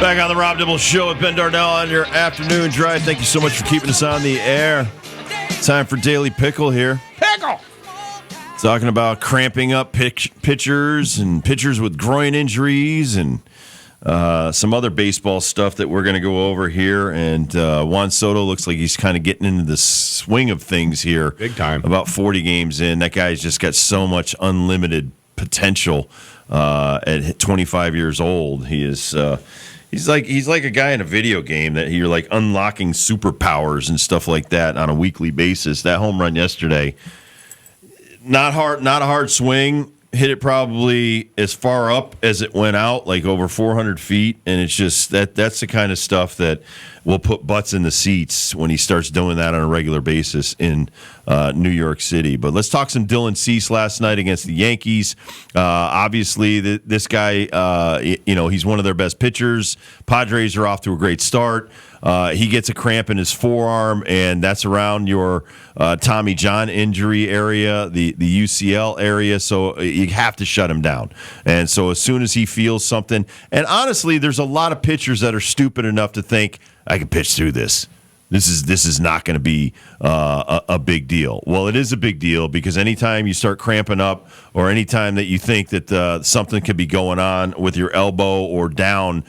Back on the Rob Dibble Show with Ben Darnell on your afternoon drive. Thank you so much for keeping us on the air. Time for Daily Pickle here. Pickle! Talking about cramping up pitchers and pitchers with groin injuries and some other baseball stuff that we're going to go over here. And Juan Soto looks like he's kind of getting into the swing of things here. Big time. About 40 games in. That guy's just got so much unlimited potential at 25 years old. He is... He's like a guy in a video game that you're like unlocking superpowers and stuff like that on a weekly basis. That home run yesterday, not a hard swing. Hit it probably as far up as it went out, like over 400 feet. And it's just that's the kind of stuff that will put butts in the seats when he starts doing that on a regular basis in New York City. But let's talk some Dylan Cease last night against the Yankees. Obviously, this guy, he's one of their best pitchers. Padres are off to a great start. He gets a cramp in his forearm, and that's around your Tommy John injury area, the UCL area, so you have to shut him down. And so as soon as he feels something, and honestly, there's a lot of pitchers that are stupid enough to think, I can pitch through this. This is not going to be a big deal. Well, it is a big deal because anytime you start cramping up or anytime that you think that something could be going on with your elbow or down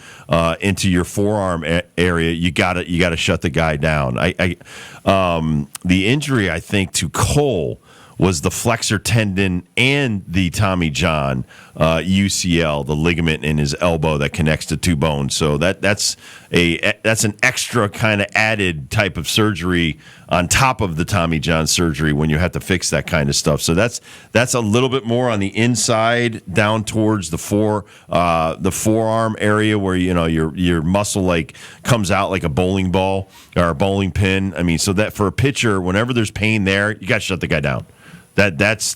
into your forearm area, you gotta shut the guy down. The injury, I think, to Cole was the flexor tendon and the Tommy John UCL, the ligament in his elbow that connects the two bones. So that's an extra kind of added type of surgery on top of the Tommy John surgery when you have to fix that kind of stuff. So that's a little bit more on the inside down towards the forearm area where your muscle like comes out like a bowling ball or a bowling pin. I mean, so that for a pitcher, whenever there's pain there, you got to shut the guy down. That's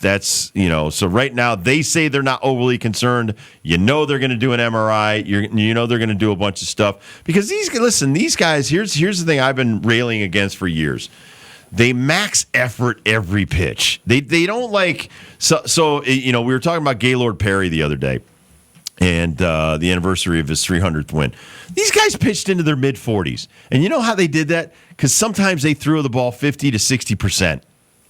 so right now they say they're not overly concerned. They're going to do an MRI. They're going to do a bunch of stuff because these guys, here's the thing I've been railing against for years. They max effort every pitch. They don't like we were talking about Gaylord Perry the other day and the anniversary of his 300th win. These guys pitched into their mid 40s. And you know how they did that? Cuz sometimes they threw the ball 50 to 60%.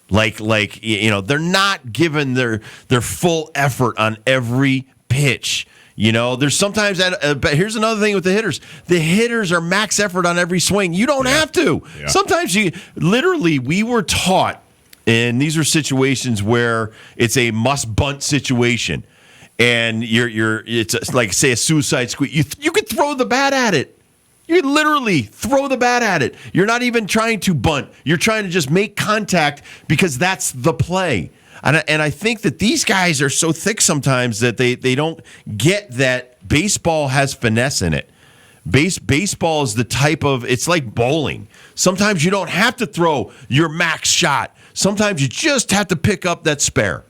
They're not giving their full effort on every pitch. There's sometimes but here's another thing with the hitters. The hitters are max effort on every swing. You don't have to. Yeah. Sometimes we were taught, and these are situations where it's a must bunt situation, and it's like say a suicide squeeze. You could throw the bat at it. You literally throw the bat at it. You're not even trying to bunt. You're trying to just make contact because that's the play. And I think that these guys are so thick sometimes that they don't get that baseball has finesse in it. Baseball is the type of, it's like bowling. Sometimes you don't have to throw your max shot. Sometimes you just have to pick up that spare.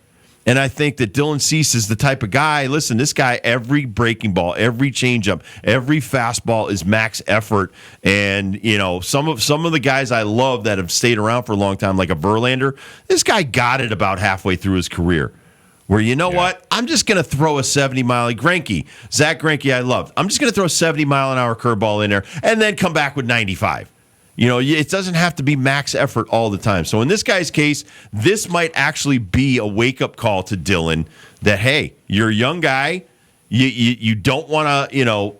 And I think that Dylan Cease is the type of guy, listen, this guy, every breaking ball, every changeup, every fastball is max effort. And, some of the guys I love that have stayed around for a long time, like a Verlander, this guy got it about halfway through his career. Where what? I'm just going to throw a 70-mile Zach Greinke I love. I'm just going to throw a 70-mile-an-hour curveball in there and then come back with 95. It doesn't have to be max effort all the time. So in this guy's case, this might actually be a wake-up call to Dylan that, hey, you're a young guy. You don't want to,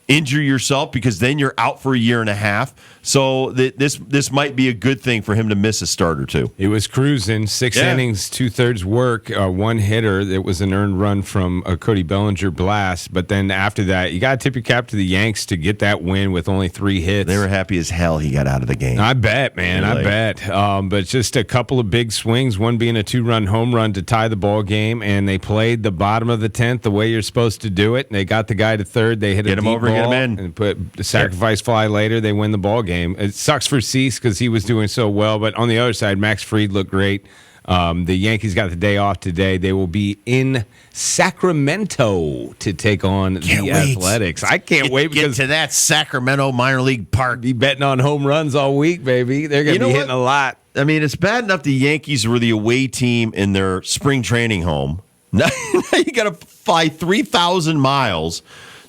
injure yourself because then you're out for a year and a half. So this might be a good thing for him to miss a start or two. He was cruising, 6 innings, 2/3 work, one hitter. It was an earned run from a Cody Bellinger blast. But then after that, you got to tip your cap to the Yanks to get that win with only 3 hits. They were happy as hell he got out of the game. I bet, man. Really? I bet. But just a couple of big swings, one being a 2-run home run to tie the ball game, and they played the bottom of the 10th the way you're supposed to do it. And they got the guy to third. They hit a deep ball, get him in, and put the sacrifice fly later. They win the ball game. It sucks for Cease because he was doing so well, but on the other side, Max Fried looked great. The Yankees got the day off today. They will be in Sacramento to take on the Athletics. I can't wait because get to that Sacramento minor league park. Be betting on home runs all week, baby. They're going to be hitting a lot. I mean, it's bad enough the Yankees were the away team in their spring training home. Now you got to fly 3,000 miles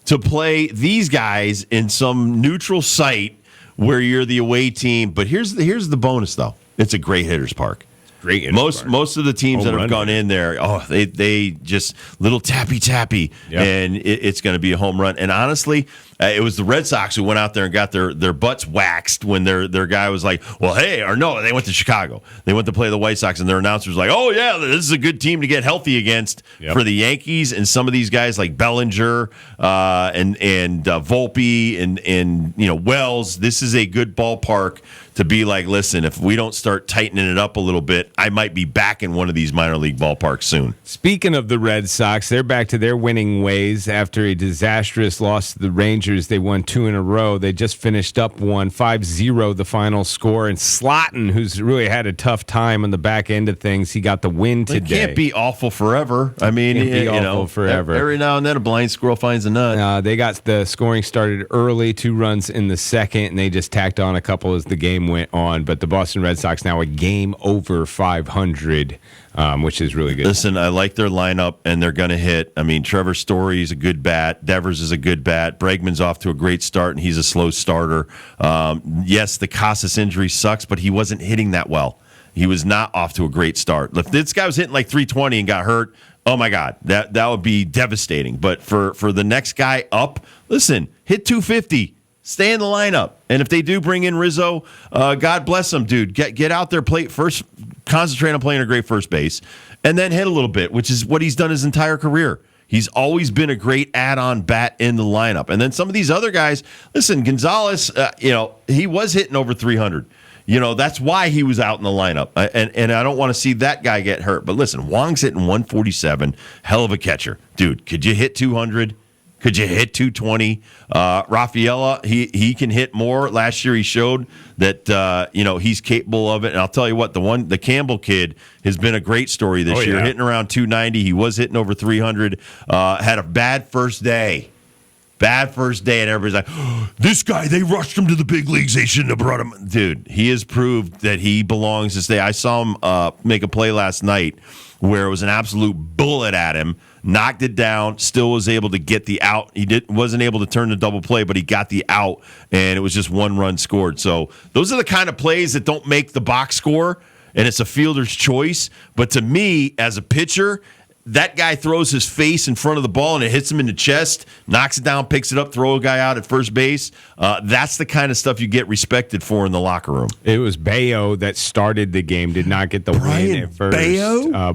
to play these guys in some neutral site where you're the away team. But here's the bonus, though. It's a great hitter's park. Great. Most of the teams that have gone in there, they just little tappy, and it's going to be a home run. And honestly, it was the Red Sox who went out there and got their butts waxed when their guy was like, well, hey, or no, they went to Chicago. They went to play the White Sox, and their announcer was like, oh, yeah, this is a good team to get healthy against for the Yankees. And some of these guys like Bellinger and Volpe and Wells, this is a good ballpark to be like, listen, if we don't start tightening it up a little bit, I might be back in one of these minor league ballparks soon. Speaking of the Red Sox, they're back to their winning ways after a disastrous loss to the Rangers. They won 2 in a row. They just finished up 5-0 the final score. And Slotton, who's really had a tough time on the back end of things, he got the win today. It can't be awful forever. I mean, can't be awful forever. Every now and then a blind squirrel finds a nut. They got the scoring started early, 2 runs in the second, and they just tacked on a couple as the game went on. But the Boston Red Sox now a game over 500, which is really good. Listen, I like their lineup, and they're going to hit. I mean, Trevor Story is a good bat. Devers is a good bat. Bregman's off to a great start, and he's a slow starter. Yes, the Casas injury sucks, but he wasn't hitting that well. He was not off to a great start. If this guy was hitting like 320 and got hurt, oh my God, that would be devastating. But for the next guy up, listen, hit 250. Stay in the lineup. And if they do bring in Rizzo, God bless them, dude. Get out there, play first, concentrate on playing a great first base, and then hit a little bit, which is what he's done his entire career. He's always been a great add-on bat in the lineup. And then some of these other guys, listen, Gonzalez, he was hitting over 300. That's why he was out in the lineup. And I don't want to see that guy get hurt. But listen, Wong's hitting 147. Hell of a catcher. Dude, could you hit 200? Could you hit 220? Rafaela, he can hit more. Last year he showed that he's capable of it. And I'll tell you what, the Campbell kid has been a great story this year, hitting around 290. He was hitting over 300. Had a bad first day. And everybody's like, this guy, they rushed him to the big leagues. They shouldn't have brought him. Dude, he has proved that he belongs to stay. I saw him make a play last night where it was an absolute bullet at him, knocked it down, still was able to get the out. He wasn't able to turn the double play, but he got the out, and it was just 1 run scored. So those are the kind of plays that don't make the box score, and it's a fielder's choice. But to me, as a pitcher, that guy throws his face in front of the ball and it hits him in the chest, knocks it down, picks it up, throw a guy out at first base. That's the kind of stuff you get respected for in the locker room. It was Bayo that started the game, did not get the win at first.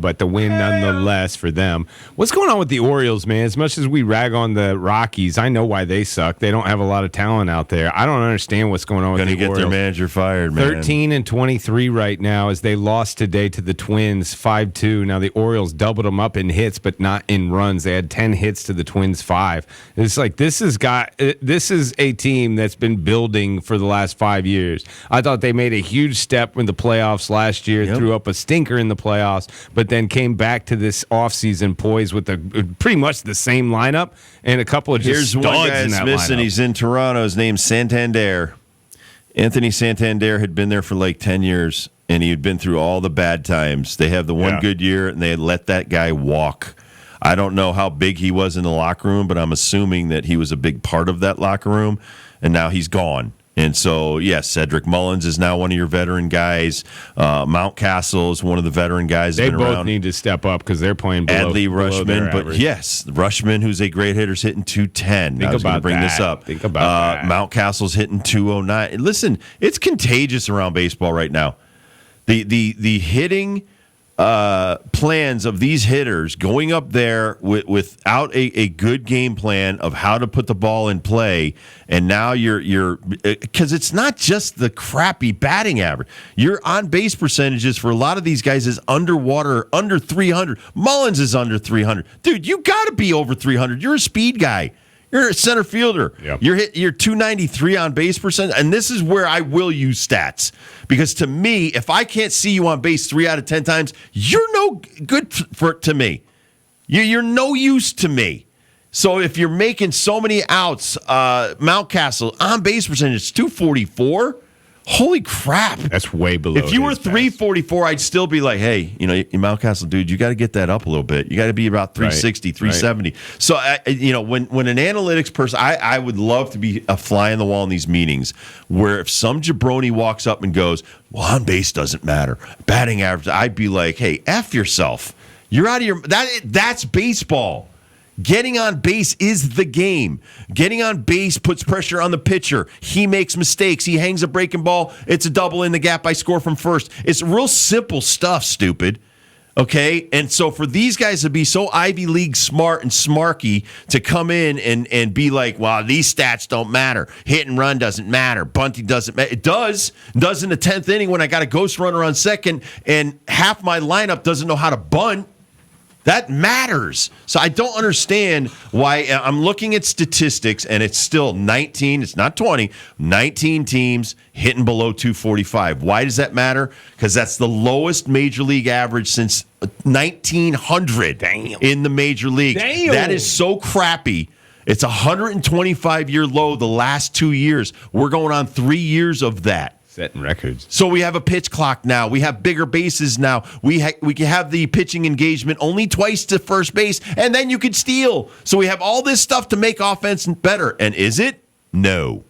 But the win nonetheless for them. What's going on with the Orioles, man? As much as we rag on the Rockies, I know why they suck. They don't have a lot of talent out there. I don't understand what's going on with the Orioles. Going to get their manager fired, man. 13-23 right now as they lost today to the Twins 5-2. Now the Orioles doubled them up in hits, but not in runs. They had 10 hits to the Twins 5. It's like this is a team that's been building for the last 5 years. I thought they made a huge step in the playoffs last year, threw up a stinker in the playoffs, but then came back to this offseason poised with pretty much the same lineup and a couple of just studs in that lineup. Here's one guy that's missing. He's in Toronto. His name's Santander. Anthony Santander had been there for like 10 years. And he had been through all the bad times. They have the one good year, and they had let that guy walk. I don't know how big he was in the locker room, but I'm assuming that he was a big part of that locker room, and now he's gone. And so, yes, Cedric Mullins is now one of your veteran guys. Mountcastle is one of the veteran guys. They both need to step up because they're playing below, Adley Rutschman, but average. yes, Rutschman, who's a great hitter, is hitting 210. Think I was going to bring this up. Think about that. Mountcastle's hitting 209. Listen, it's contagious around baseball right now. The hitting plans of these hitters going up there without a good game plan of how to put the ball in play, and now you're because it's not just the crappy batting average. Your on base percentages for a lot of these guys is underwater, under 300. Mullins is under 300. Dude, you got to be over 300. You're a speed guy. You're a center fielder. Yep. You're 293 on base percent, and this is where I will use stats because to me, if I can't see you on base 3 out of 10 times, you're no good to me. You're no use to me. So if you're making so many outs, Mountcastle on base percentage 244. Holy crap. That's way below. If you were his 344, I'd still be like, hey, Mountcastle, dude, you got to get that up a little bit. You got to be about 360, 370. Right. So, when an analytics person, I would love to be a fly on the wall in these meetings where if some jabroni walks up and goes, well, on base doesn't matter, batting average, I'd be like, hey, F yourself. You're out of your, that's baseball. Getting on base is the game. Getting on base puts pressure on the pitcher. He makes mistakes. He hangs a breaking ball. It's a double in the gap. I score from first. It's real simple stuff, stupid. Okay? And so for these guys to be so Ivy League smart and smarky to come in and be like, well, these stats don't matter. Hit and run doesn't matter. Bunting doesn't matter. It does. It does in the 10th inning when I got a ghost runner on second and half my lineup doesn't know how to bunt. That matters. So I don't understand why I'm looking at statistics and it's still 19, it's not 20, 19 teams hitting below 245. Why does that matter? Because that's the lowest major league average since 1900 in the major leagues. Damn. That is so crappy. It's a 125-year low the last 2 years. We're going on 3 years of that. Setting records. So we have a pitch clock now. We have bigger bases now. We can have the pitching engagement only twice to first base, and then you could steal. So we have all this stuff to make offense better. And is it? No.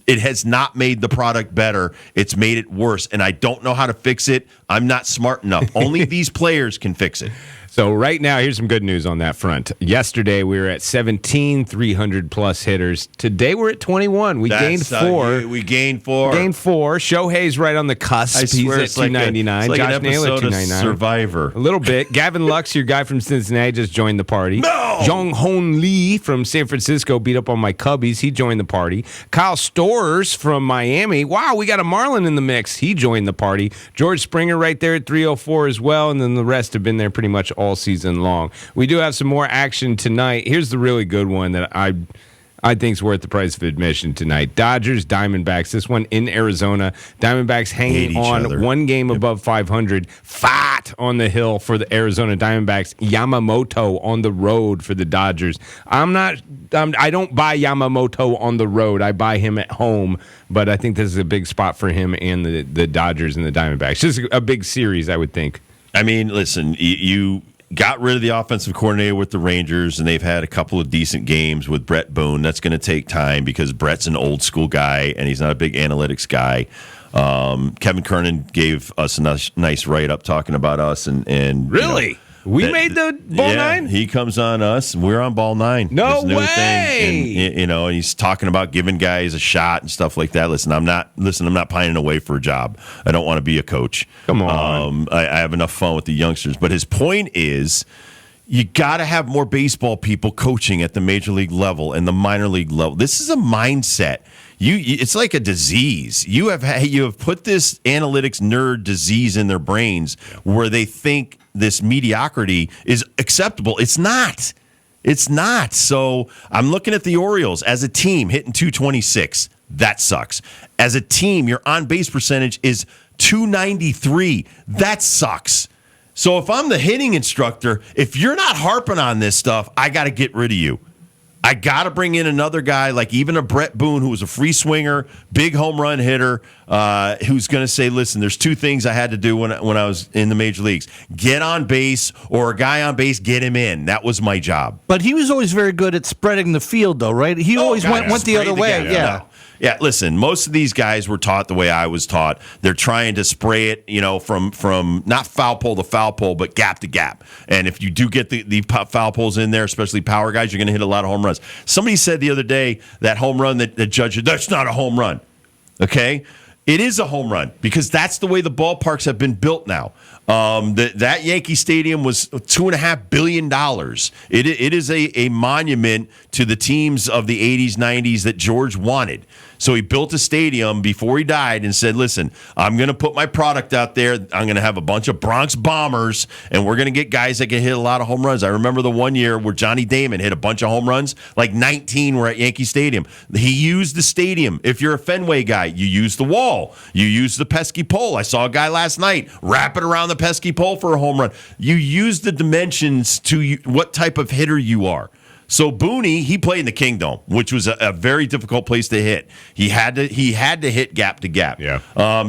It has not made the product better. It's made it worse, and I don't know how to fix it. I'm not smart enough. Only these players can fix it. So right now, here's some good news on that front. Yesterday, we were at 17 300-plus hitters. Today, we're at 21. We gained 4. We gained 4. Shohei's right on the cusp. He's at 299. Like Josh Naylor, 299. Survivor. A little bit. Gavin Lux, your guy from Cincinnati, just joined the party. No! Jong Hon Lee from San Francisco beat up on my Cubbies. He joined the party. Kyle Storrs from Miami. Wow, we got a Marlin in the mix. He joined the party. George Springer right there at 304 as well, and then the rest have been there pretty much all season long. We do have some more action tonight. Here's the really good one that I think is worth the price of admission tonight. Dodgers, Diamondbacks. This one in Arizona. Diamondbacks hanging on one game above 500. Fat on the hill for the Arizona Diamondbacks. Yamamoto on the road for the Dodgers. I don't buy Yamamoto on the road. I buy him at home, but I think this is a big spot for him and the Dodgers and the Diamondbacks. Just a big series, I would think. I mean, listen, you got rid of the offensive coordinator with the Rangers, and they've had a couple of decent games with Brett Boone. That's going to take time because Brett's an old school guy, and he's not a big analytics guy. Kevin Kernan gave us a nice write-up talking about us. And really? We made the Ball 9? He comes on us. We're on Ball 9. No new way! Thing. And, he's talking about giving guys a shot and stuff like that. Listen, I'm not pining away for a job. I don't want to be a coach. Come on. I have enough fun with the youngsters. But his point is, you got to have more baseball people coaching at the major league level and the minor league level. This is a mindset. It's like a disease. You have put this analytics nerd disease in their brains where they think this mediocrity is acceptable. It's not. It's not. So I'm looking at the Orioles as a team hitting 226. That sucks. As a team, your on-base percentage is 293. That sucks. So if I'm the hitting instructor, if you're not harping on this stuff, I got to get rid of you. I got to bring in another guy, like even a Brett Boone, who was a free swinger, big home run hitter, who's going to say, listen, there's two things I had to do when I was in the major leagues. Get on base, or a guy on base, get him in. That was my job. But he was always very good at spreading the field, though, right? He always went the other way. Yeah. No. Yeah, listen, most of these guys were taught the way I was taught. They're trying to spray it, from not foul pole to foul pole, but gap to gap. And if you do get the foul poles in there, especially power guys, you're going to hit a lot of home runs. Somebody said the other day that home run that Judge, that's not a home run. Okay? It is a home run because that's the way the ballparks have been built now. That Yankee Stadium was $2.5 billion. It is a monument to the teams of the 80s, 90s that George wanted. So he built a stadium before he died and said, listen, I'm going to put my product out there. I'm going to have a bunch of Bronx Bombers, and we're going to get guys that can hit a lot of home runs. I remember the one year where Johnny Damon hit a bunch of home runs, like 19 were at Yankee Stadium. He used the stadium. If you're a Fenway guy, you use the wall. You use the pesky pole. I saw a guy last night wrap it around the pesky pole for a home run. You use the dimensions to what type of hitter you are. So Booney, he played in the Kingdome, which was a very difficult place to hit. He had to hit gap to gap. Yeah.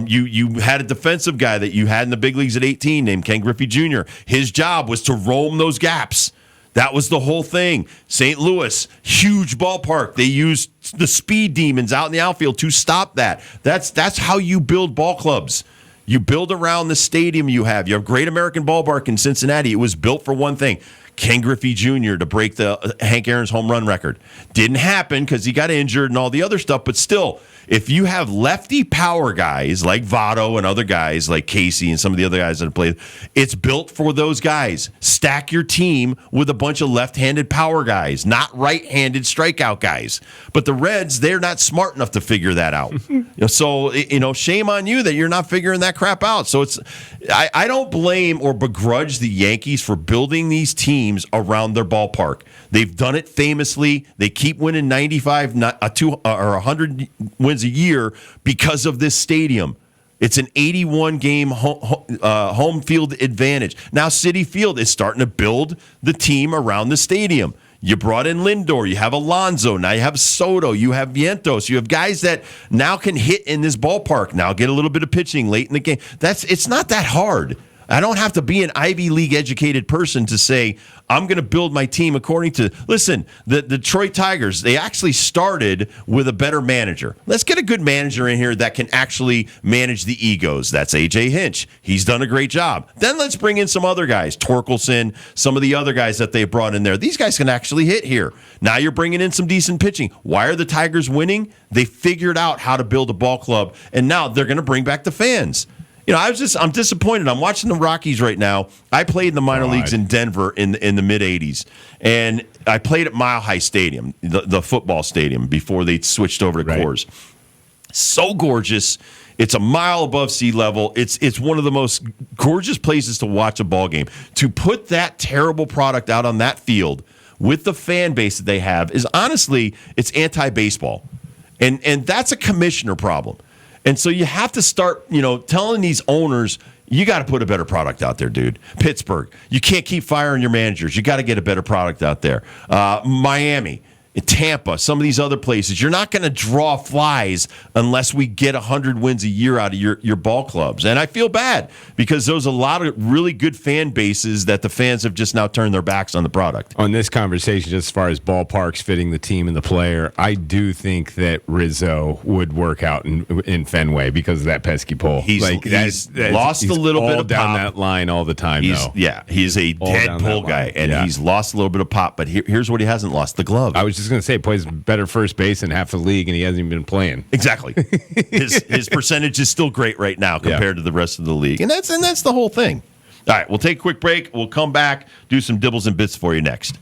You had a defensive guy that you had in the big leagues at 18 named Ken Griffey Jr. His job was to roam those gaps. That was the whole thing. St. Louis, huge ballpark. They used the speed demons out in the outfield to stop that. That's how you build ball clubs. You build around the stadium you have. You have Great American Ballpark in Cincinnati. It was built for one thing. Ken Griffey Jr. to break the Hank Aaron's home run record. Didn't happen because he got injured and all the other stuff, but still, if you have lefty power guys like Votto and other guys like Casey and some of the other guys that have played, it's built for those guys. Stack your team with a bunch of left-handed power guys, not right-handed strikeout guys. But the Reds, they're not smart enough to figure that out. So, shame on you that you're not figuring that crap out. So I don't blame or begrudge the Yankees for building these teams around their ballpark. They've done it famously. They keep winning 95 or 100 wins a year because of this stadium. It's an 81-game home field advantage. Now Citi Field is starting to build the team around the stadium. You brought in Lindor. You have Alonso. Now you have Soto. You have Vientos. You have guys that now can hit in this ballpark. Now get a little bit of pitching late in the game. It's not that hard. I don't have to be an Ivy League educated person to say, I'm going to build my team according to, listen, the Detroit Tigers, they actually started with a better manager. Let's get a good manager in here that can actually manage the egos. That's A.J. Hinch. He's done a great job. Then let's bring in some other guys, Torkelson, some of the other guys that they brought in there. These guys can actually hit here. Now you're bringing in some decent pitching. Why are the Tigers winning? They figured out how to build a ball club, and now they're going to bring back the fans. I'm disappointed. I'm watching the Rockies right now. I played in the minor leagues in Denver in the mid '80s, and I played at Mile High Stadium, the football stadium, before they switched over to Coors. So gorgeous. It's a mile above sea level. It's one of the most gorgeous places to watch a ball game. To put that terrible product out on that field with the fan base that they have is honestly, it's anti-baseball, and that's a commissioner problem. And so you have to start, telling these owners, you got to put a better product out there, dude. Pittsburgh, you can't keep firing your managers. You got to get a better product out there. Miami, Tampa, some of these other places, you're not going to draw flies unless we get 100 wins a year out of your ball clubs. And I feel bad because there's a lot of really good fan bases that the fans have just now turned their backs on the product. On this conversation, just as far as ballparks fitting the team and the player, I do think that Rizzo would work out in Fenway because of that pesky pole. He's lost a little bit of down pop. That line all the time, though. Yeah, he's a dead pole guy, and he's lost a little bit of pop. But here's what he hasn't lost: the glove. I was just going to say, he plays better first base in half the league, and he hasn't even been playing. Exactly. His percentage is still great right now compared to the rest of the league, and that's the whole thing. All right, we'll take a quick break. We'll come back, do some dibbles and bits for you next.